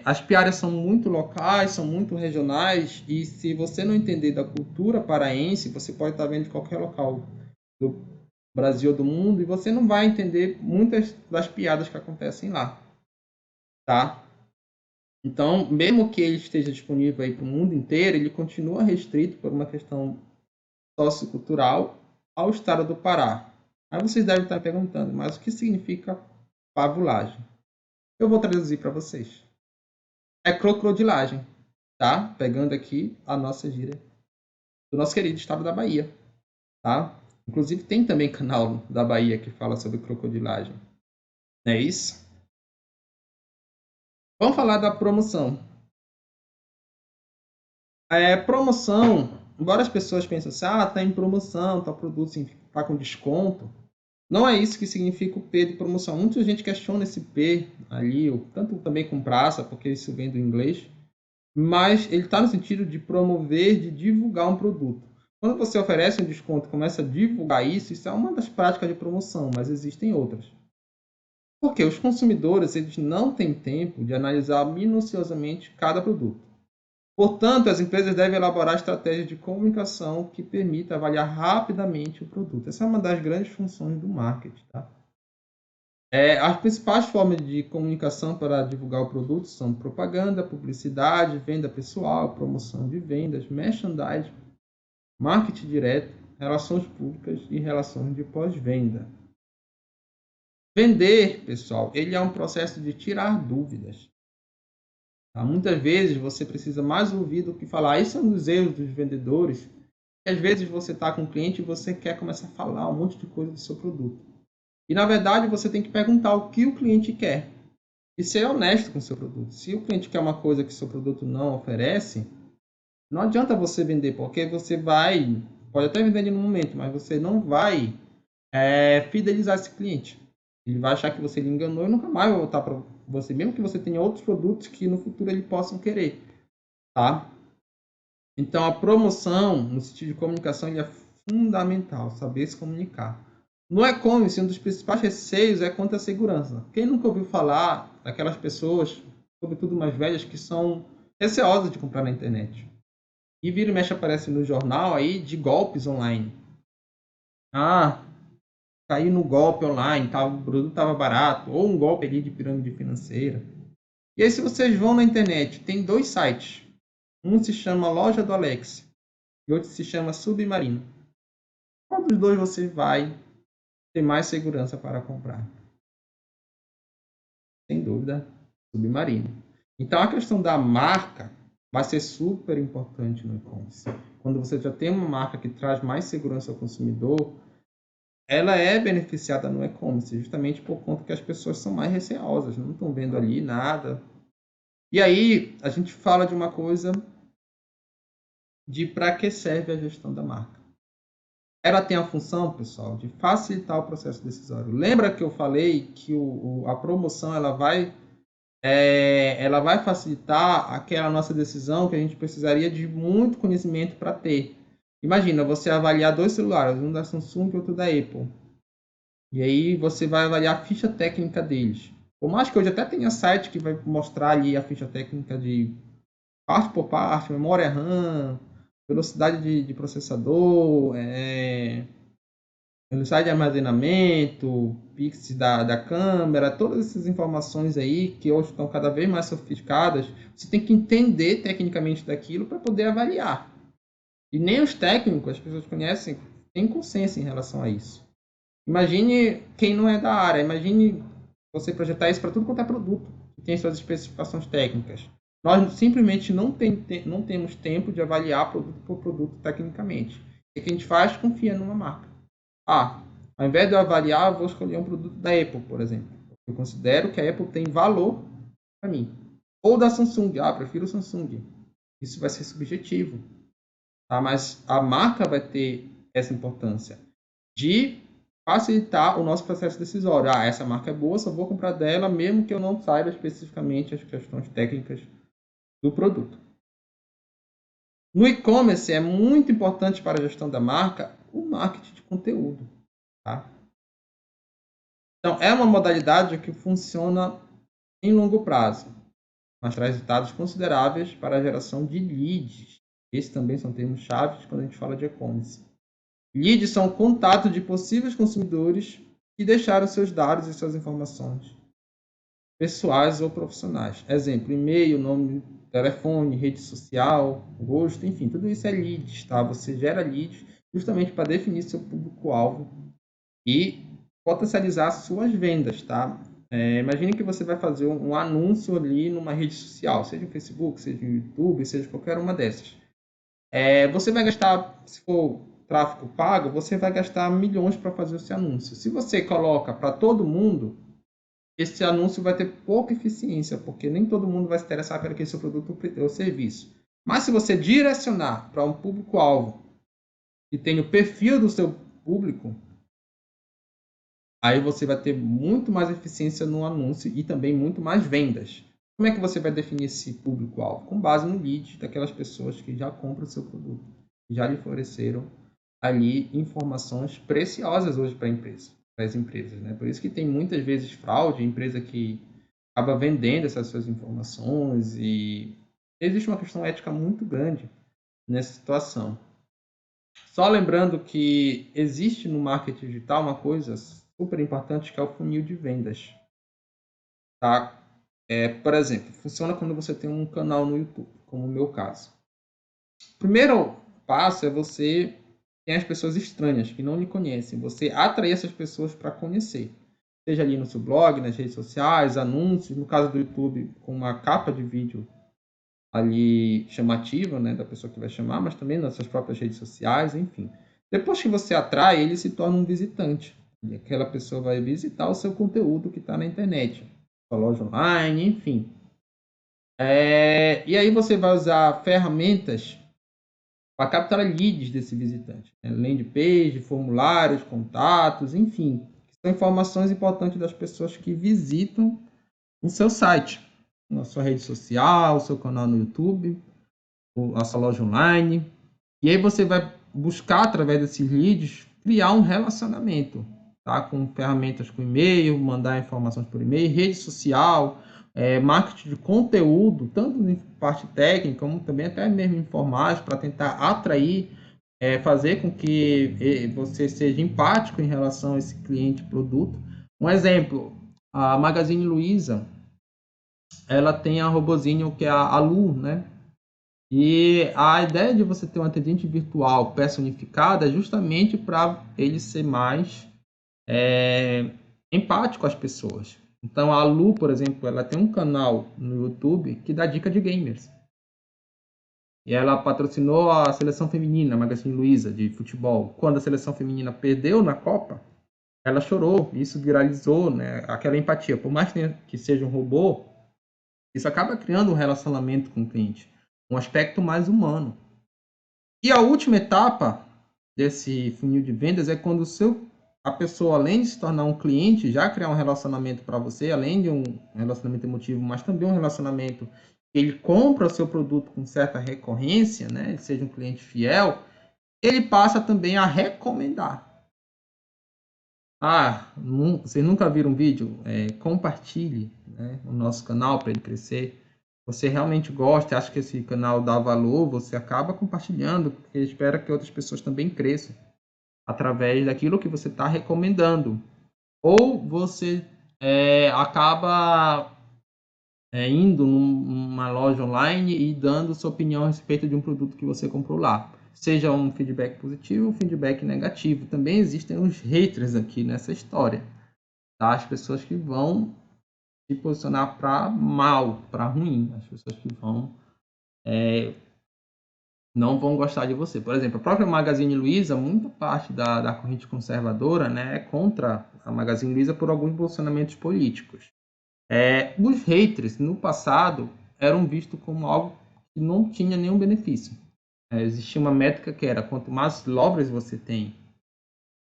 as piadas são muito locais, são muito regionais, e se você não entender da cultura paraense, você pode estar vendo de qualquer local do Brasil ou do mundo, e você não vai entender muitas das piadas que acontecem lá, tá? Então, mesmo que ele esteja disponível aí para o mundo inteiro, ele continua restrito por uma questão sociocultural ao estado do Pará. Aí vocês devem estar perguntando, mas o que significa pavulagem? Eu vou traduzir para vocês. É crocodilagem, tá? Pegando aqui a nossa gíria do nosso querido estado da Bahia, tá? Inclusive tem também canal da Bahia que fala sobre crocodilagem. Não é isso? Vamos falar da promoção. Promoção, embora as pessoas pensem assim, tá em promoção, tá produto tá com desconto. Não é isso que significa o P de promoção. Muita gente questiona esse P ali, tanto também com praça, porque isso vem do inglês, mas ele está no sentido de promover, de divulgar um produto. Quando você oferece um desconto e começa a divulgar isso, isso é uma das práticas de promoção, mas existem outras. Porque os consumidores eles não têm tempo de analisar minuciosamente cada produto. Portanto, as empresas devem elaborar estratégias de comunicação que permitam avaliar rapidamente o produto. Essa é uma das grandes funções do marketing. Tá? As principais formas de comunicação para divulgar o produto são propaganda, publicidade, venda pessoal, promoção de vendas, merchandising, marketing direto, relações públicas e relações de pós-venda. Vender, pessoal, ele é um processo de tirar dúvidas. Tá? Muitas vezes você precisa mais ouvir do que falar. Isso é um dos erros dos vendedores. Às vezes você está com um cliente e você quer começar a falar um monte de coisa do seu produto. E na verdade você tem que perguntar o que o cliente quer. E ser honesto com o seu produto. Se o cliente quer uma coisa que o seu produto não oferece, não adianta você vender, porque você pode até vender no momento, mas você não vai fidelizar esse cliente. Ele vai achar que você lhe enganou e nunca mais vai voltar para você, mesmo que você tenha outros produtos que no futuro ele possam querer, tá? Então a promoção, no sentido de comunicação, ele é fundamental, saber se comunicar. No e-commerce, um dos principais receios é quanto à segurança. Quem nunca ouviu falar daquelas pessoas, sobretudo mais velhas, que são receosas de comprar na internet? E vira e mexe aparece no jornal aí de golpes online. Caí no golpe online, o produto estava barato, ou um golpe ali de pirâmide financeira. E aí se vocês vão na internet, tem dois sites. Um se chama Loja do Alex e outro se chama Submarino. Qual dos dois você vai ter mais segurança para comprar? Sem dúvida, Submarino. Então a questão da marca vai ser super importante no e-commerce. Quando você já tem uma marca que traz mais segurança ao consumidor, ela é beneficiada no e-commerce, justamente por conta que as pessoas são mais receosas, não estão vendo ali nada. E aí a gente fala de uma coisa de para que serve a gestão da marca. Ela tem a função, pessoal, de facilitar o processo decisório. Lembra que eu falei que a promoção ela vai facilitar aquela nossa decisão que a gente precisaria de muito conhecimento para ter. Imagina, você avaliar dois celulares, um da Samsung e outro da Apple. E aí você vai avaliar a ficha técnica deles. Por mais que hoje até tenha site que vai mostrar ali a ficha técnica de parte por parte, memória RAM, velocidade de processador, velocidade de armazenamento, pixels da câmera, todas essas informações aí que hoje estão cada vez mais sofisticadas, você tem que entender tecnicamente daquilo para poder avaliar. E nem os técnicos, as pessoas conhecem, têm consenso em relação a isso. Imagine quem não é da área, imagine você projetar isso para tudo quanto é produto, que tem suas especificações técnicas. Nós simplesmente não temos tempo de avaliar produto por produto tecnicamente. O que a gente faz? Confia numa marca. A Ao invés de eu avaliar, eu vou escolher um produto da Apple, por exemplo. Eu considero que a Apple tem valor para mim. Ou da Samsung, prefiro o Samsung. Isso vai ser subjetivo, tá? Mas a marca vai ter essa importância de facilitar o nosso processo decisório. Essa marca é boa, só vou comprar dela, mesmo que eu não saiba especificamente as questões técnicas do produto. No e-commerce é muito importante para a gestão da marca o marketing de conteúdo, tá? Então, é uma modalidade que funciona em longo prazo, mas traz resultados consideráveis para a geração de leads. Esses também são termos-chave quando a gente fala de e-commerce. Leads são contatos de possíveis consumidores que deixaram seus dados e suas informações pessoais ou profissionais. Exemplo, e-mail, nome, telefone, rede social, gosto, enfim, tudo isso é leads, tá? Você gera leads justamente para definir seu público-alvo e potencializar suas vendas, tá? Imagine que você vai fazer um anúncio ali numa rede social, seja o Facebook, seja o YouTube, seja qualquer uma dessas. Você vai gastar, se for tráfego pago, você vai gastar milhões para fazer esse anúncio. Se você coloca para todo mundo, esse anúncio vai ter pouca eficiência, porque nem todo mundo vai se interessar pelo que seu produto ou serviço. Mas se você direcionar para um público-alvo que tem o perfil do seu público, aí você vai ter muito mais eficiência no anúncio e também muito mais vendas. Como é que você vai definir esse público-alvo? Com base no lead daquelas pessoas que já compram o seu produto, que já lhe forneceram ali informações preciosas hoje para as empresas, né? Por isso que tem muitas vezes fraude, empresa que acaba vendendo essas suas informações e existe uma questão ética muito grande nessa situação. Só lembrando que existe no marketing digital uma coisa super importante que é o funil de vendas. Tá? Por exemplo, funciona quando você tem um canal no YouTube, como o meu caso. O primeiro passo é você ter as pessoas estranhas que não lhe conhecem, você atrair essas pessoas para conhecer. Seja ali no seu blog, nas redes sociais, anúncios, no caso do YouTube, com uma capa de vídeo ali chamativa, né, da pessoa que vai chamar, mas também nas suas próprias redes sociais, enfim. Depois que você atrai, ele se torna um visitante. E aquela pessoa vai visitar o seu conteúdo que está na internet, sua loja online, enfim. E aí você vai usar ferramentas para captar leads desse visitante. Né? Landing page, formulários, contatos, enfim. São informações importantes das pessoas que visitam o seu site, na sua rede social, o seu canal no YouTube, a sua loja online. E aí você vai buscar, através desses leads, criar um relacionamento, tá? Com ferramentas com e-mail, mandar informações por e-mail, rede social, marketing de conteúdo, tanto em parte técnica, como também até mesmo informática, para tentar atrair, fazer com que você seja empático em relação a esse cliente produto. Um exemplo, a Magazine Luiza, ela tem a robozinho que é a Lu, né? E a ideia de você ter um atendente virtual personificado é justamente para ele ser mais empático às pessoas. Então a Lu, por exemplo, ela tem um canal no YouTube que dá dica de gamers. E ela patrocinou a seleção feminina, a Magazine Luiza, de futebol. Quando a seleção feminina perdeu na Copa, ela chorou. Isso viralizou, né? Aquela empatia. Por mais que seja um robô, isso acaba criando um relacionamento com o cliente, um aspecto mais humano. E a última etapa desse funil de vendas é quando a pessoa, além de se tornar um cliente, já criar um relacionamento para você, além de um relacionamento emotivo, mas também um relacionamento que ele compra o seu produto com certa recorrência, né? Seja um cliente fiel, ele passa também a recomendar. Vocês nunca viram um vídeo? Compartilhe, né, o nosso canal para ele crescer. Você realmente gosta, acha que esse canal dá valor, você acaba compartilhando, porque espera que outras pessoas também cresçam através daquilo que você está recomendando. Ou você acaba indo numa loja online e dando sua opinião a respeito de um produto que você comprou lá. Seja um feedback positivo ou feedback negativo. Também existem os haters aqui nessa história. Tá? As pessoas que vão se posicionar para mal, para ruim. As pessoas que vão não vão gostar de você. Por exemplo, a própria Magazine Luiza, muita parte da corrente conservadora, né, é contra a Magazine Luiza por alguns posicionamentos políticos. Os haters, no passado, eram vistos como algo que não tinha nenhum benefício. Existia uma métrica que era, quanto mais lovers você tem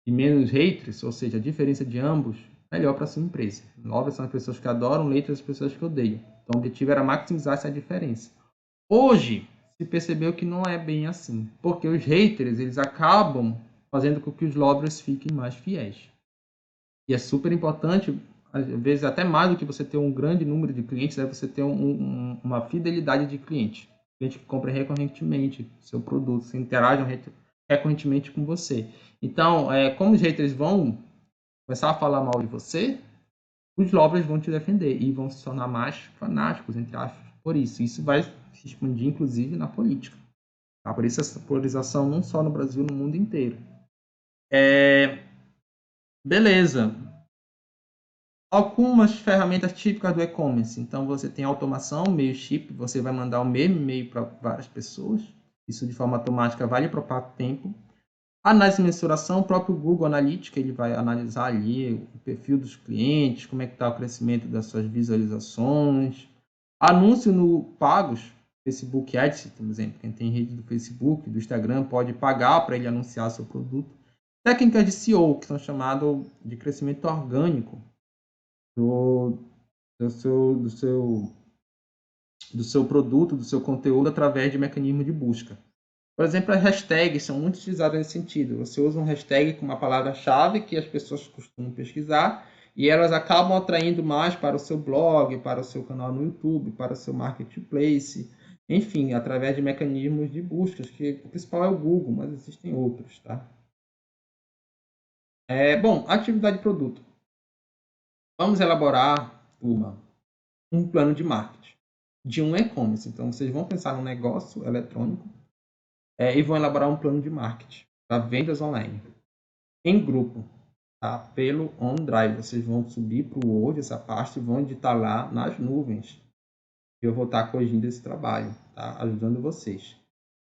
e menos haters, ou seja, a diferença de ambos, melhor para a sua empresa. Lovers são as pessoas que adoram, haters as pessoas que odeiam. Então, o objetivo era maximizar essa diferença. Hoje, se percebeu que não é bem assim, porque os haters, eles acabam fazendo com que os lovers fiquem mais fiéis. E é super importante, às vezes até mais do que você ter um grande número de clientes, é você ter uma fidelidade de cliente. Cliente que compra recorrentemente seu produto, se interagem recorrentemente com você. Então, como os haters vão começar a falar mal de você, os lovers vão te defender e vão se tornar mais fanáticos, entre aspas, por isso. Isso vai se expandir, inclusive, na política. Tá? Por isso essa polarização não só no Brasil, no mundo inteiro. Beleza. Algumas ferramentas típicas do e-commerce. Então, você tem automação, e-mail chip, você vai mandar o mesmo e-mail para várias pessoas. Isso de forma automática vai lhe poupar tempo. Análise de mensuração, o próprio Google Analytics, ele vai analisar ali o perfil dos clientes, como é que está o crescimento das suas visualizações. Anúncio no pagos, Facebook Ads, por exemplo, quem tem rede do Facebook, do Instagram, pode pagar para ele anunciar seu produto. Técnicas de SEO, que são chamadas de crescimento orgânico do seu produto, do seu conteúdo, através de mecanismos de busca. Por exemplo, as hashtags são muito utilizadas nesse sentido. Você usa um hashtag com uma palavra-chave que as pessoas costumam pesquisar e elas acabam atraindo mais para o seu blog, para o seu canal no YouTube, para o seu marketplace, enfim, através de mecanismos de buscas, que o principal é o Google, mas existem outros, tá? Bom, atividade de produto. Vamos elaborar, turma, um plano de marketing de um e-commerce. Então, vocês vão pensar num negócio eletrônico e vão elaborar um plano de marketing para vendas online em grupo, tá? Pelo OneDrive. Vocês vão subir para o Word essa pasta e vão editar lá nas nuvens. Eu vou estar corrigindo esse trabalho, tá? Ajudando vocês.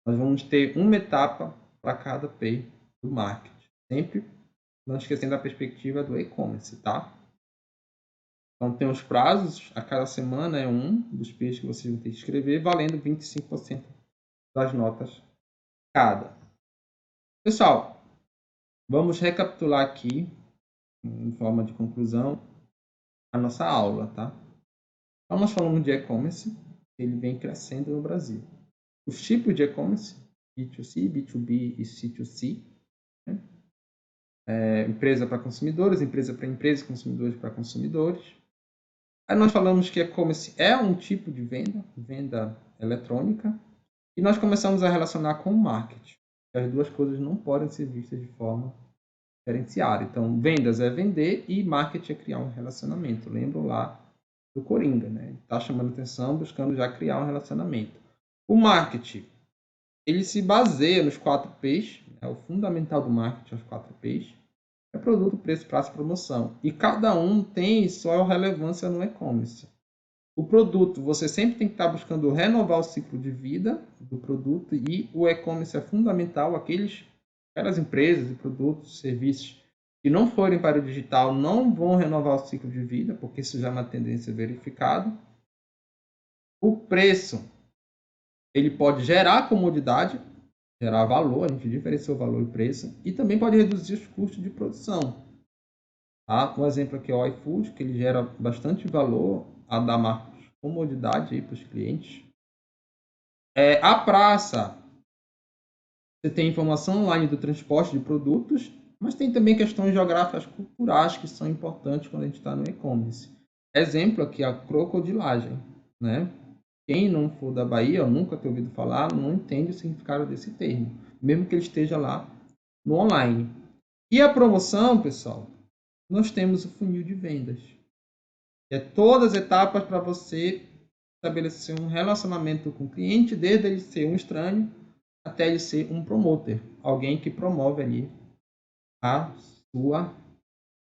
Nós vamos ter uma etapa para cada P do marketing. Sempre não esquecendo da perspectiva do e-commerce, tá? Então, tem os prazos. A cada semana é um dos P's que vocês vão ter que escrever, valendo 25% das notas cada. Pessoal, vamos recapitular aqui, em forma de conclusão, a nossa aula, tá? Então, nós falamos de e-commerce, ele vem crescendo no Brasil. Os tipos de e-commerce, B2C, B2B e C2C, né? Empresa para consumidores, empresa para empresas, consumidores para consumidores. Aí nós falamos que e-commerce é um tipo de venda eletrônica, e nós começamos a relacionar com o marketing. As duas coisas não podem ser vistas de forma diferenciada. Então, vendas é vender e marketing é criar um relacionamento. Lembro lá do Coringa, né? Está chamando atenção, buscando já criar um relacionamento. O marketing, ele se baseia nos 4 P's, o fundamental do marketing, os 4 P's. É produto, preço, prazo e promoção. E cada um tem sua relevância no e-commerce. O produto, você sempre tem que estar buscando renovar o ciclo de vida do produto, e o e-commerce é fundamental. Aquelas empresas e produtos, serviços que não forem para o digital não vão renovar o ciclo de vida, porque isso já é uma tendência verificada. O preço, ele pode gerar comodidade, gerar valor, a gente diferenciou valor e preço, e também pode reduzir os custos de produção. Tá? Um exemplo aqui é o iFood, que ele gera bastante valor a dar mais comodidade para os clientes. A praça, você tem informação online do transporte de produtos, mas tem também questões geográficas culturais que são importantes quando a gente está no e-commerce. Exemplo aqui, a crocodilagem, né? Quem não for da Bahia, ou nunca ter ouvido falar, não entende o significado desse termo, mesmo que ele esteja lá no online. E a promoção, pessoal, nós temos o funil de vendas. É todas as etapas para você estabelecer um relacionamento com o cliente, desde ele ser um estranho até ele ser um promoter, alguém que promove ali a sua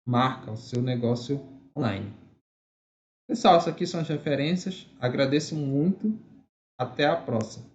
marca, o seu negócio online. Pessoal, isso aqui são as referências. Agradeço muito. Até a próxima.